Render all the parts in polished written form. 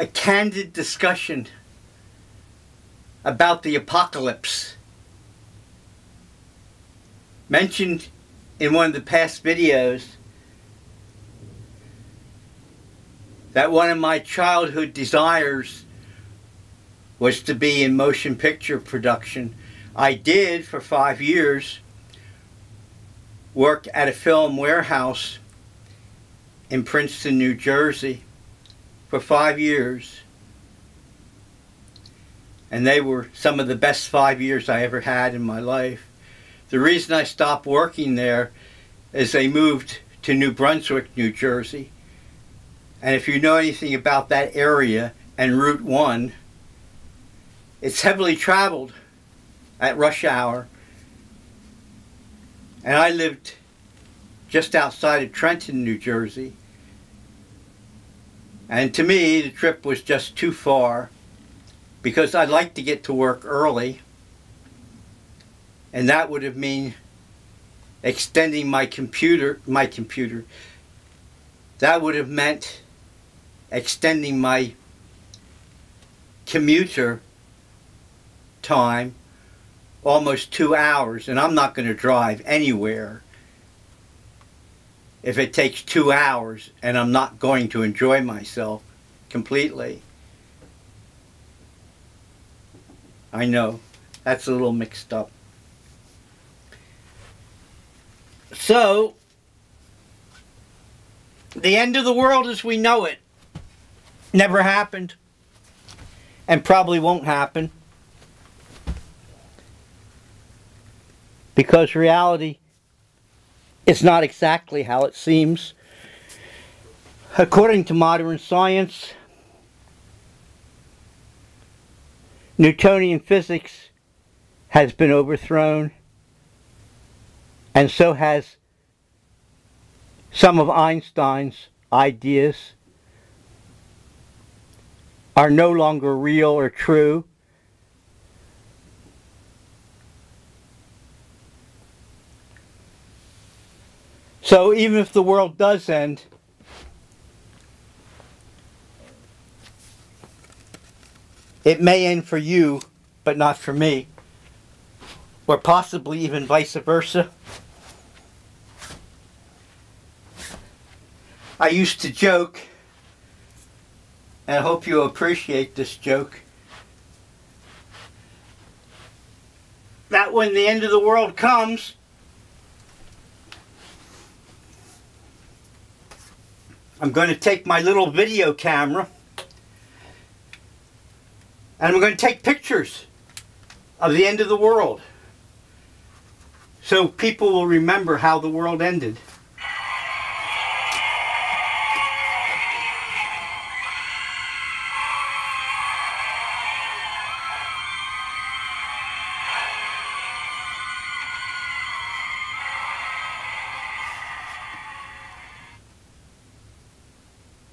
a candid discussion about the apocalypse. Mentioned in one of the past videos that one of my childhood desires was to be in motion picture production. I did, for 5 years, work at a film warehouse in Princeton, New Jersey for 5 years. And they were some of the best 5 years I ever had in my life. The reason I stopped working there is they moved to New Brunswick, New Jersey. And if you know anything about that area and Route 1, it's heavily traveled at rush hour. And I lived just outside of Trenton, New Jersey. And to me, the trip was just too far because I'd like to get to work early. And that would have mean extending my computer. That would have meant extending my commuter time almost 2 hours, and I'm not going to drive anywhere if it takes 2 hours and I'm not going to enjoy myself completely. I know, that's a little mixed up. So, the end of the world as we know it never happened, and probably won't happen, because reality is not exactly how it seems. According to modern science, Newtonian physics has been overthrown, and so has some of Einstein's ideas are no longer real or true. So even if the world does end, it may end for you, but not for me. Or possibly even vice versa. I used to joke, and I hope you appreciate this joke, that when the end of the world comes, I'm going to take my little video camera and I'm going to take pictures of the end of the world so people will remember how the world ended.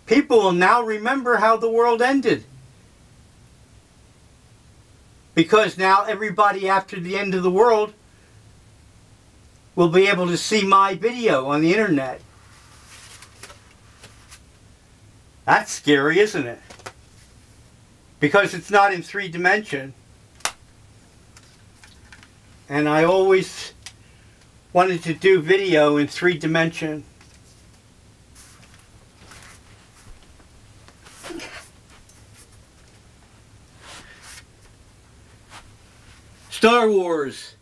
People will now remember how the world ended. Because now everybody after the end of the world will be able to see my video on the internet. That's scary, isn't it? Because it's not in 3 dimensions. And I always wanted to do video in 3 dimensions. Star Wars.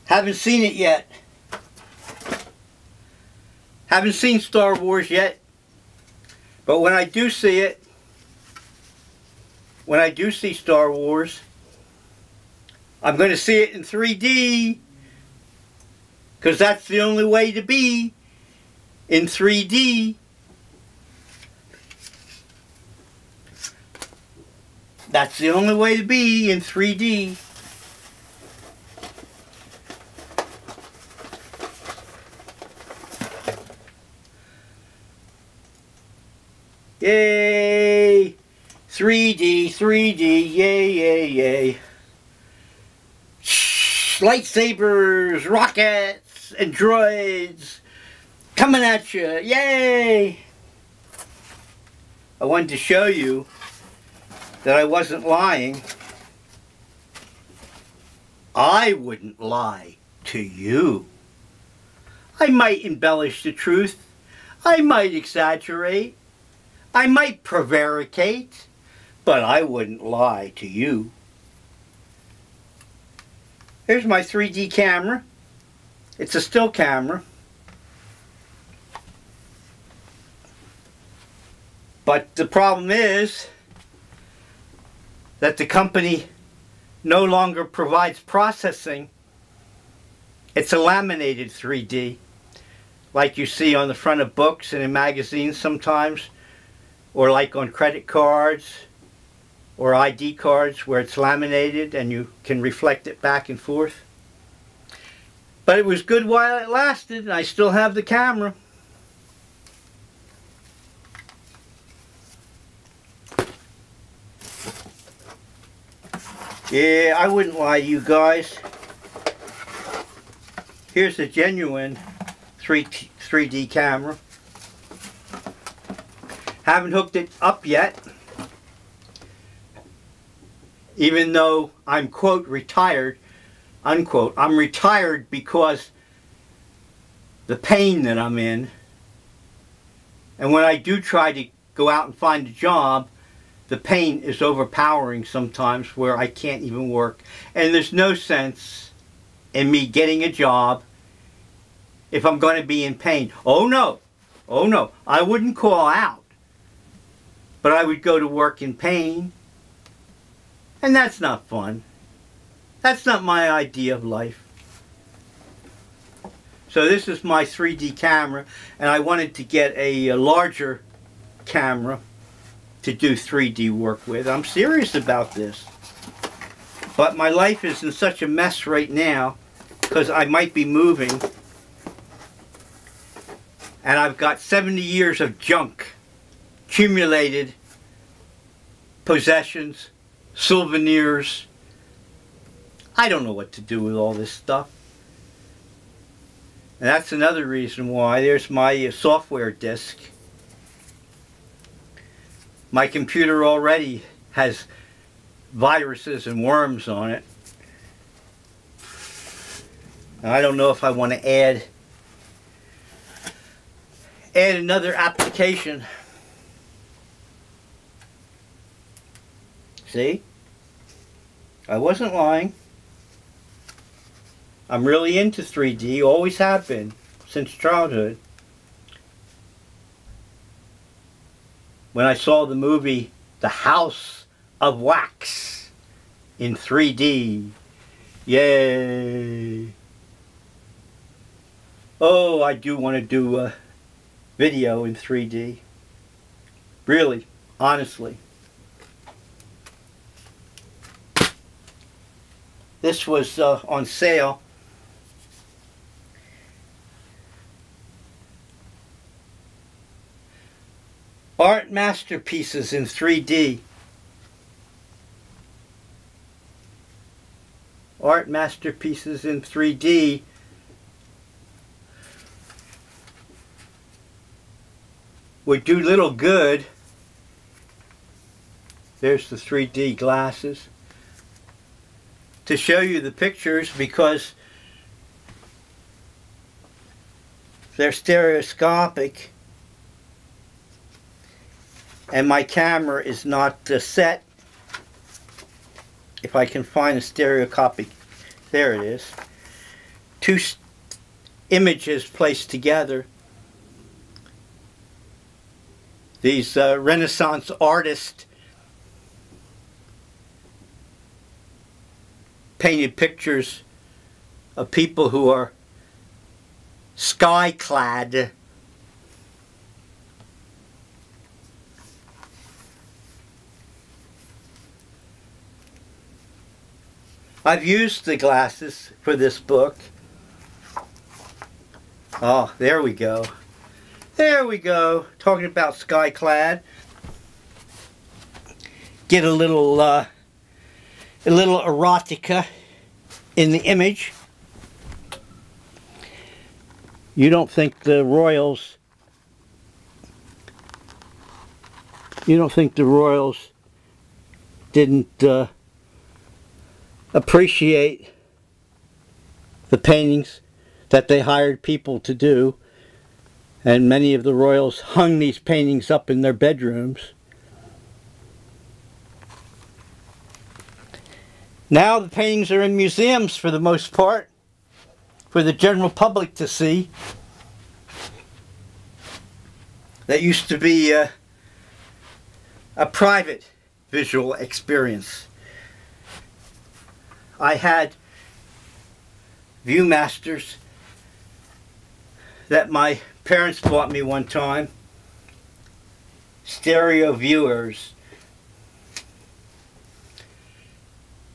Haven't seen it yet. Haven't seen Star Wars yet. But when I do see it, when I do see Star Wars, I'm going to see it in 3D. Because that's the only way to be in 3D. That's the only way to be in 3D. Yay! 3D, 3D, yay, yay, yay. Lightsabers, rockets, and droids coming at you, yay! I wanted to show you that I wasn't lying. I wouldn't lie to you. I might embellish the truth. I might exaggerate. I might prevaricate. But I wouldn't lie to you. Here's my 3D camera. It's a still camera. But the problem is that the company no longer provides processing. It's a laminated 3D, like you see on the front of books and in magazines sometimes, or like on credit cards or ID cards where it's laminated and you can reflect it back and forth. But it was good while it lasted, and I still have the camera. Yeah, I wouldn't lie to you guys. Here's a genuine 3D camera. Haven't hooked it up yet. Even though I'm, quote, retired, unquote. I'm retired because the pain that I'm in. And when I do try to go out and find a job, the pain is overpowering sometimes where I can't even work. And there's no sense in me getting a job if I'm going to be in pain. Oh no, I wouldn't call out. But I would go to work in pain. And that's not fun. That's not my idea of life. So this is my 3D camera, and I wanted to get a larger camera to do 3D work with. I'm serious about this. But my life is in such a mess right now because I might be moving, and I've got 70 years of junk, accumulated possessions, souvenirs. I don't know what to do with all this stuff. And that's another reason why. There's my software disk. My computer already has viruses and worms on it. And I don't know if I want to add another application. See? I wasn't lying. I'm really into 3D, always have been, since childhood. When I saw the movie The House of Wax in 3D, yay! Oh, I do want to do a video in 3D. Really, honestly. This was on sale. Art masterpieces in 3D. Art masterpieces in 3D. Would do little good. There's the 3D glasses. To show you the pictures because they're stereoscopic. And my camera is not set. If I can find a stereoscopic, there it is. Two images placed together. These Renaissance artists painted pictures of people who are sky-clad. I've used the glasses for this book. Oh, there we go. There we go. Talking about sky-clad. Get a little erotica in the image. You don't think the royals You don't think the royals didn't appreciate the paintings that they hired people to do, and many of the royals hung these paintings up in their bedrooms. Now the paintings are in museums for the most part, for the general public to see. That used to be a private visual experience. I had Viewmasters that my parents bought me one time, stereo viewers,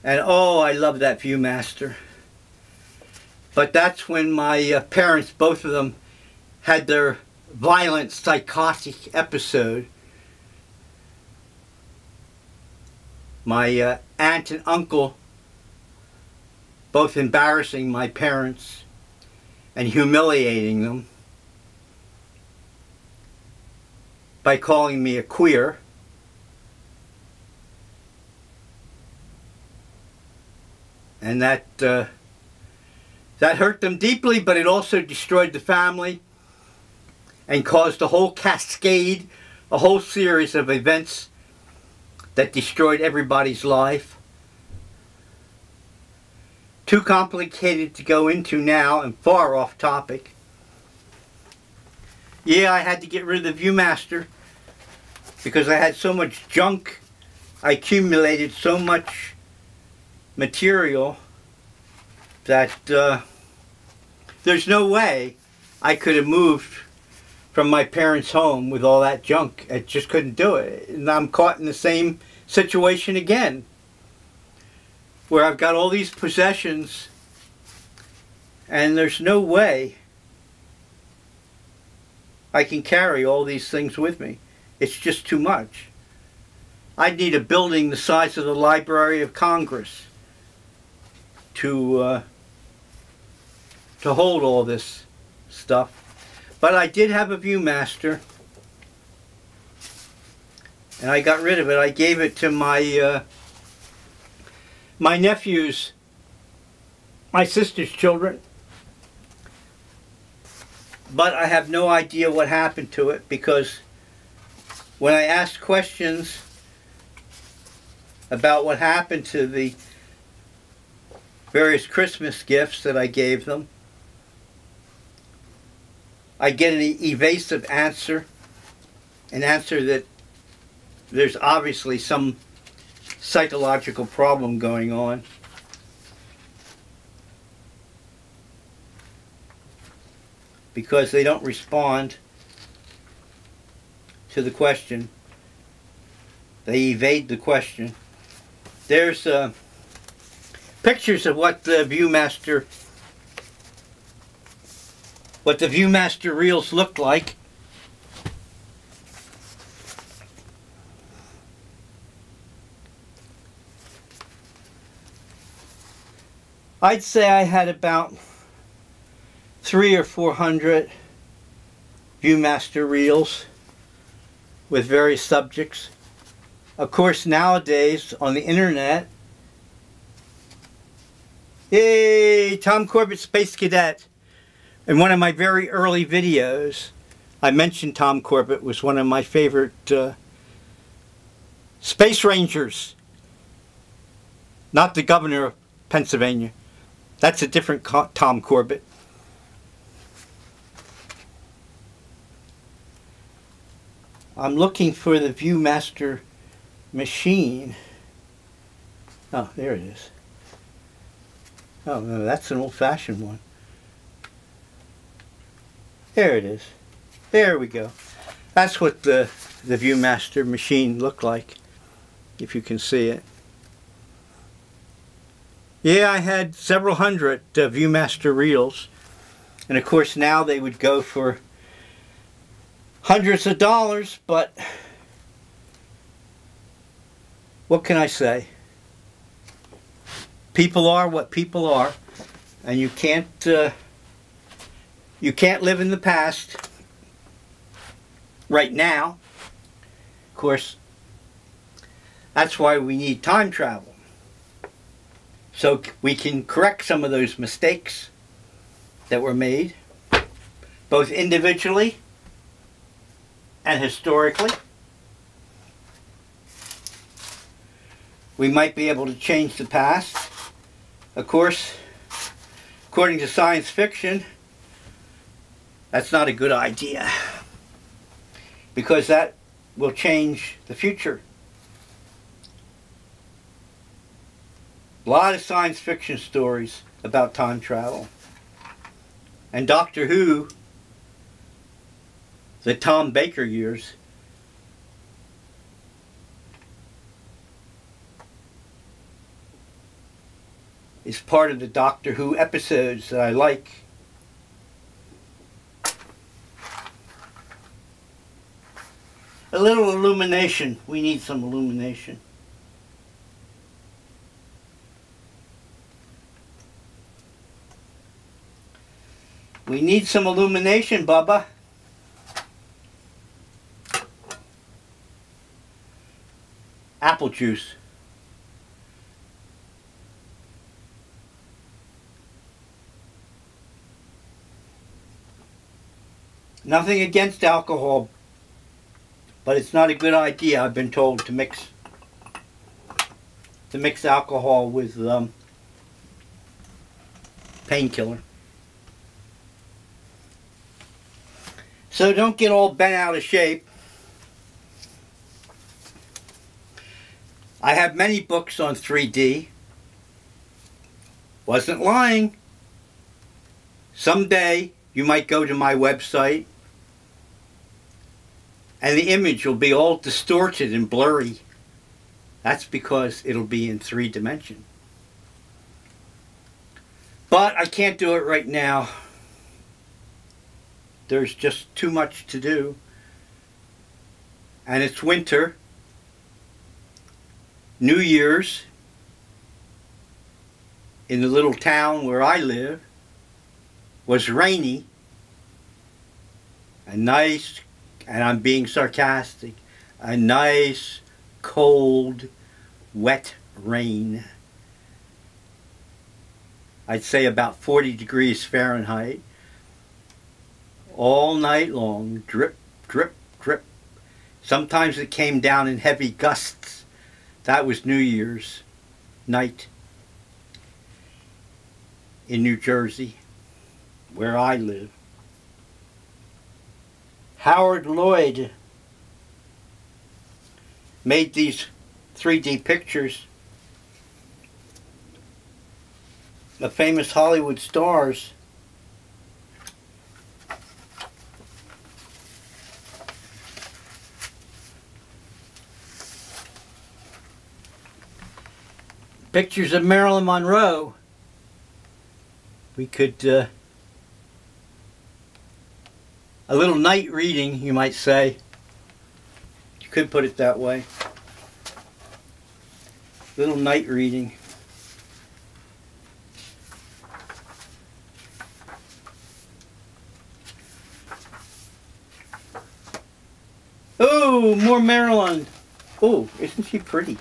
and oh, I love that Viewmaster. But that's when my parents, both of them, had their violent psychotic episode. My aunt and uncle both embarrassing my parents and humiliating them by calling me a queer. And that hurt them deeply, but it also destroyed the family and caused a whole cascade, a whole series of events that destroyed everybody's life. Too complicated to go into now and far off topic. Yeah, I had to get rid of the Viewmaster because I had so much junk. I accumulated so much material that there's no way I could have moved from my parents' home with all that junk. I just couldn't do it. And I'm caught in the same situation again, where I've got all these possessions and there's no way I can carry all these things with me. It's just too much. I'd need a building the size of the Library of Congress to hold all this stuff. But I did have a Viewmaster, and I got rid of it. I gave it to my my nephews, my sister's children. But I have no idea what happened to it, because when I asked questions about what happened to the various Christmas gifts that I gave them, I get an evasive answer, an answer that there's obviously some psychological problem going on. Because they don't respond to the question. They evade the question. There's pictures of what the Viewmaster reels looked like. I'd say I had about 300 or 400 Viewmaster reels with various subjects. Of course, nowadays on the internet, yay, Tom Corbett Space Cadet. In one of my very early videos, I mentioned Tom Corbett was one of my favorite Space Rangers. Not the governor of Pennsylvania. That's a different Tom Corbett. I'm looking for the Viewmaster machine. Oh, there it is. Oh, no, that's an old-fashioned one. There it is. There we go. That's what the Viewmaster machine looked like, if you can see it. Yeah, I had several hundred Viewmaster reels, and of course now they would go for hundreds of dollars, but what can I say? People are what people are, and you can't live in the past right now. Of course, That's why we need time travel. So we can correct some of those mistakes that were made, both individually and historically. We might be able to change the past. Of course, according to science fiction, that's not a good idea, because that will change the future. A lot of science fiction stories about time travel. And Doctor Who, the Tom Baker years, is part of the Doctor Who episodes that I like. A little illumination. We need some illumination. We need some illumination, Bubba. Apple juice. Nothing against alcohol, but it's not a good idea, I've been told, to mix alcohol with painkiller. So don't get all bent out of shape. I have many books on 3D. Wasn't lying. Someday you might go to my website and the image will be all distorted and blurry. That's because it'll be in 3 dimensions. But I can't do it right now. There's just too much to do. And it's winter. New Year's in the little town where I live was rainy and nice, and I'm being sarcastic, a nice, cold, wet rain. I'd say about 40 degrees Fahrenheit. All night long, drip, drip, drip. Sometimes it came down in heavy gusts. That was New Year's night in New Jersey, where I live. Howard Lloyd made these 3D pictures of famous Hollywood stars. Pictures of Marilyn Monroe. We could, a little night reading, you might say. You could put it that way. Little night reading. Oh, more Marilyn. Oh, isn't she pretty?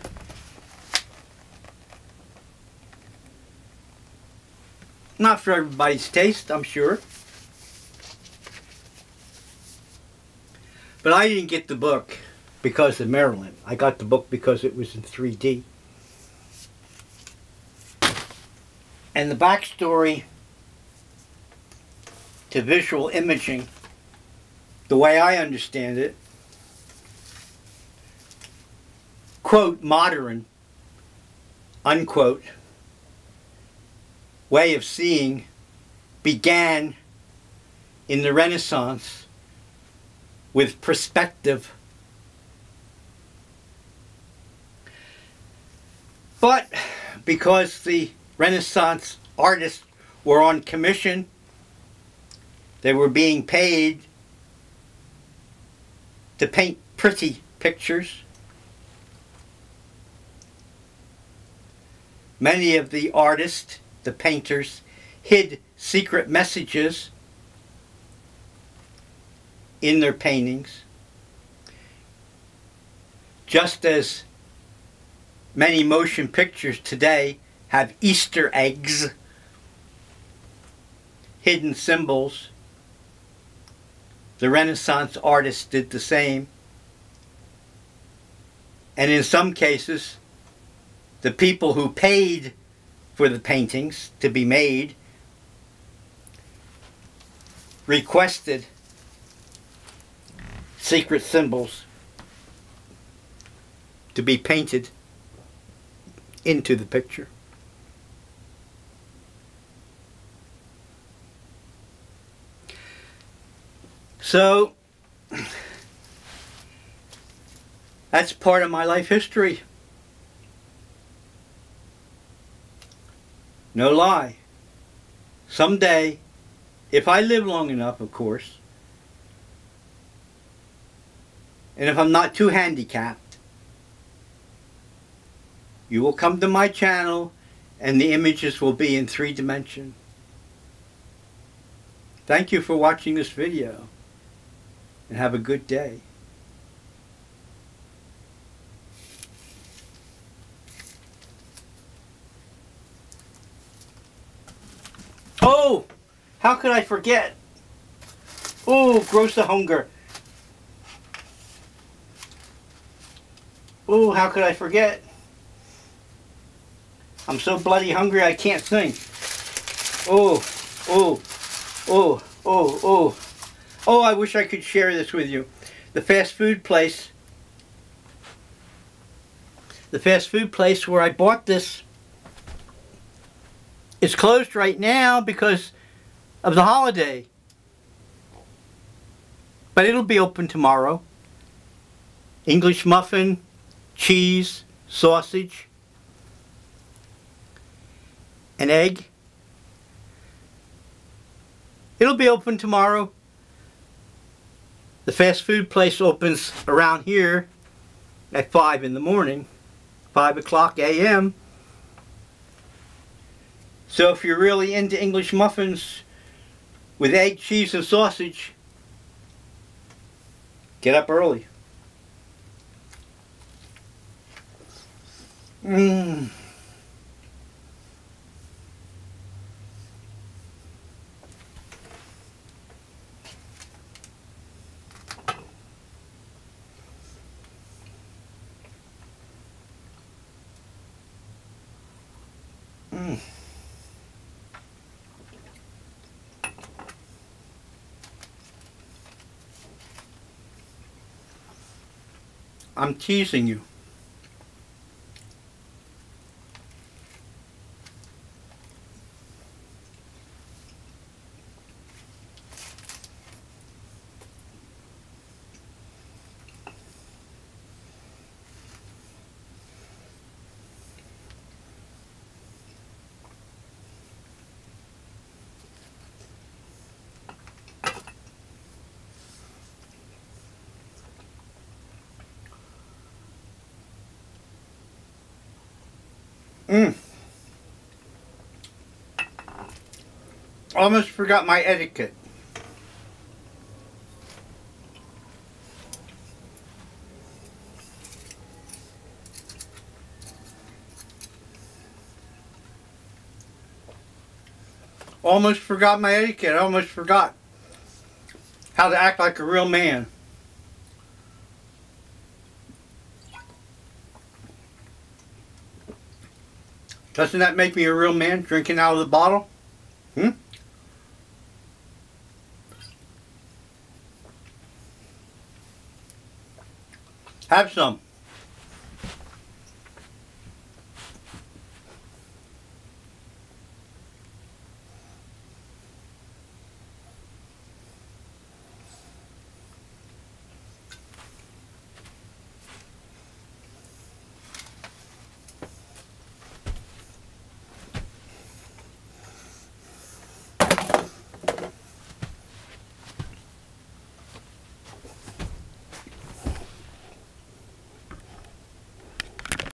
Not for everybody's taste, I'm sure. But I didn't get the book because of Marilyn. I got the book because it was in 3D. And the backstory to visual imaging, the way I understand it, quote, modern, unquote, way of seeing began in the Renaissance with perspective. But because the Renaissance artists were on commission, they were being paid to paint pretty pictures. Many of the artists, the painters, hid secret messages in their paintings, just as Many motion pictures today have Easter eggs, hidden symbols. The Renaissance artists did the same. And in some cases, the people who paid for the paintings to be made requested secret symbols to be painted into the picture. So that's part of my life history. No lie. Someday, if I live long enough, of course, and if I'm not too handicapped, you will come to my channel and the images will be in 3 dimensions. Thank you for watching this video and have a good day. Oh, how could I forget? Oh, gross hunger. Oh, how could I forget? I'm so bloody hungry I can't think. Oh, oh, oh, oh, oh. Oh, I wish I could share this with you. The fast food place where I bought this is closed right now because of the holiday. But it'll be open tomorrow. English muffin, cheese, sausage, an egg. It'll be open tomorrow. The fast food place opens around here at 5 in the morning, 5 o'clock a.m. So if you're really into English muffins with egg, cheese, and sausage, get up early. Mmm. I'm teasing you. Almost forgot my etiquette. Almost forgot my etiquette. I almost forgot how to act like a real man. Doesn't that make me a real man, drinking out of the bottle? Hmm? Have some.